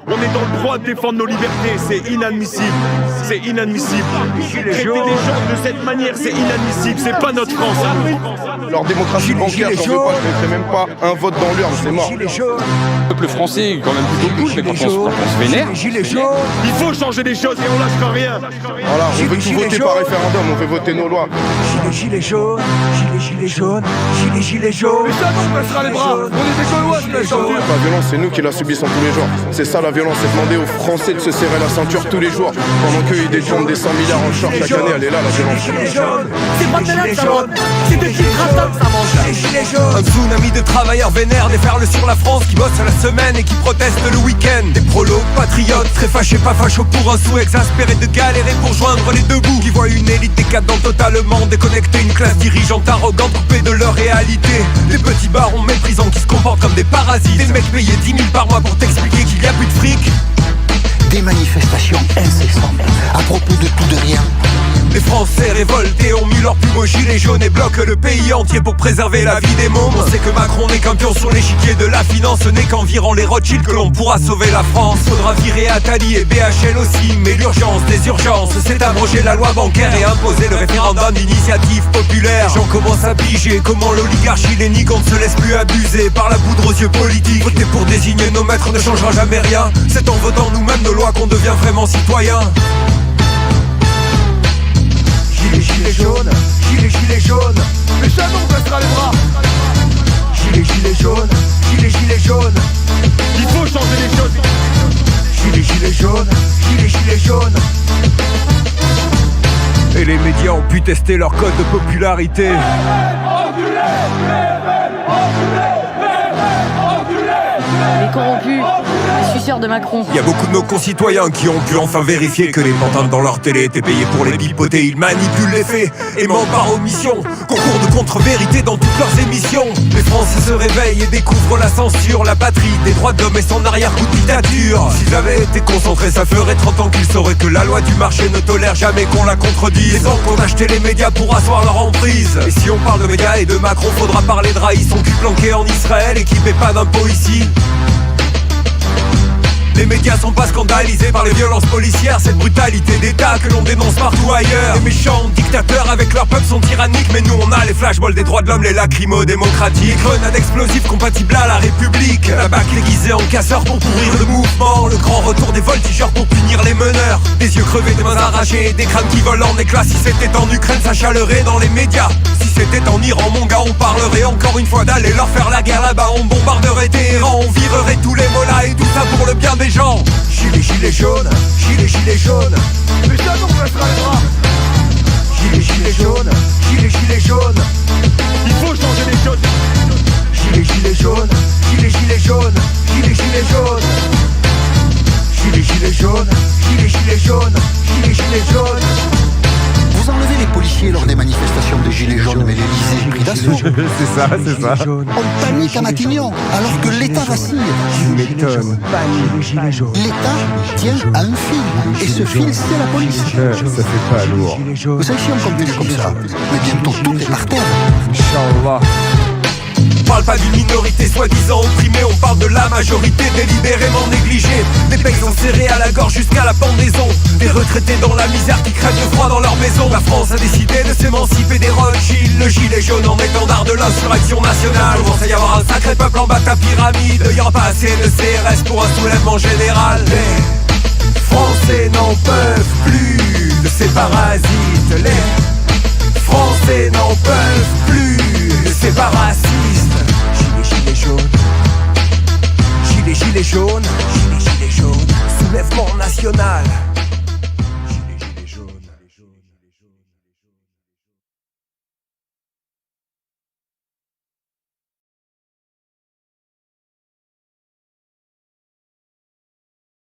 On est dans le droit de défendre nos libertés, c'est inadmissible. C'est inadmissible. Traiter les gens de cette manière, c'est inadmissible. C'est pas notre France. Leur démocratie bancaire, j'en veux pas, je ne ferai même pas un vote dans l'urne, c'est mort. Le peuple français est quand même plutôt cool, mais quand on se vénère. Il faut changer des choses et on lâchera rien. Voilà, on veut tout voter par référendum, on veut voter nos lois. Gilets jaunes, gilets jaunes, gilets jaunes. Mais ça, on passera les bras. On est des Gaulois, c'est la ceinture. La violence, c'est nous qui la subissons tous les jours. C'est ça la violence, c'est demander aux Français de se serrer la ceinture tous les jours. Pendant qu'eux, ils détournent des 100 milliards en short chaque année, elle est là la violence. C'est pas de là que ça monte, c'est de Gibraltar que ça mange. Un tsunami de travailleurs vénères déferle sur la France, qui bossent à la semaine et qui protestent le week-end. Des prolos, patriotes, très fâchés, pas fachos pour un sou, exaspérés de galérer pour joindre les deux bouts. Qui voient une élite décadente totalement déconnectée, une classe dirigeante arrogante coupée de leur réalité. Des petits barons méprisants qui se comportent comme des parasites. Des mecs payés 10 000 par mois pour t'expliquer qu'il y a plus de fric. Des manifestations incessantes à propos de tout de rien. Les Français révoltés ont mis leur plus beau gilet jaune et bloquent le pays entier pour préserver la vie des mômes. On sait que Macron n'est qu'un pion sur l'échiquier de la finance, ce n'est qu'en virant les Rothschild que l'on pourra sauver la France. Faudra virer Attali et BHL aussi, mais l'urgence des urgences, c'est abroger la loi bancaire et imposer le référendum d'initiative populaire. Les gens commencent à piger comment l'oligarchie les nique, on ne se laisse plus abuser par la poudre aux yeux politiques. Voter pour désigner nos maîtres ne changera jamais rien, c'est en votant nous-mêmes nos lois qu'on devient vraiment citoyen. Gilets jaunes, gilets jaunes. Mais ça, on passera les bras. Gilets jaunes, gilets jaunes. Il faut changer les choses. Gilets jaunes, gilets jaunes. Et les médias ont pu tester leur code de popularité. Les corrompus, les suceurs de Macron. Il y a beaucoup de nos concitoyens qui ont pu enfin vérifier que les pantins dans leur télé étaient payés pour les pipoter. Ils manipulent les faits et mentent par omission. Concours de contre-vérité dans toutes leurs émissions. Les Français se réveillent et découvrent la censure, la patrie des droits de l'homme et son arrière-coup de dictature. S'ils avaient été concentrés, ça ferait 30 ans qu'ils sauraient que la loi du marché ne tolère jamais qu'on la contredise. Les banques ont acheté les médias pour asseoir leur emprise. Et si on parle de médias et de Macron, faudra parler de Raïs, son cul planqué en Israël et qui paie pas d'impôts ici. Les médias sont pas scandalisés par les violences policières, cette brutalité d'État que l'on dénonce partout ailleurs. Les méchants dictateurs avec leur peuple sont tyranniques, mais nous on a les flashballs des droits de l'homme, les lacrymo-démocratiques. Les grenades explosives compatibles à la République, la BAC aiguisée en casseur pour pourrir le mouvement. Le grand retour des voltigeurs pour punir les meneurs. Des yeux crevés, des mains arrachées, des crânes qui volent en éclats. Si c'était en Ukraine, ça chalerait dans les médias. Si c'était en Iran, mon gars, on parlerait encore une fois d'aller leur faire la guerre là-bas. On bombarderait Téhéran, on virerait tous les mollahs et tout ça pour le bien des gens. Gilets jaunes, gilets jaunes. Mais ça, on passera les bras. Gilets jaunes, gilets jaunes. Il faut changer les choses. Gilets jaunes, gilets jaunes, gilets jaunes. Gilets jaunes, gilets jaunes, gilets jaunes. Vous enlevez les policiers lors des manifestations de gilets jaunes, mais l'Élysée est pris d'assaut. C'est ça. On panique à Matignon, alors que l'État vacille. L'État tient à un fil, et ce fil, c'est la police. Ça fait pas lourd. Vous savez, si on continue comme ça, mais bientôt tout est par terre. Inch'Allah. On parle pas d'une minorité soi-disant opprimée, on parle de la majorité délibérément négligée. Des paysans serrés à la gorge jusqu'à la pendaison, des retraités dans la misère qui crèvent de froid dans leur maison. La France a décidé de s'émanciper des Rothschild, le gilet jaune en étendard de l'insurrection nationale. Commence à y avoir un sacré peuple en bas de ta pyramide, il y aura pas assez de CRS pour un soulèvement général. Les Français n'en peuvent plus de ces parasites. Les Français n'en peuvent plus de ces parasites. Gilets jaunes, gilets jaunes, gilets jaunes. Soulèvement national.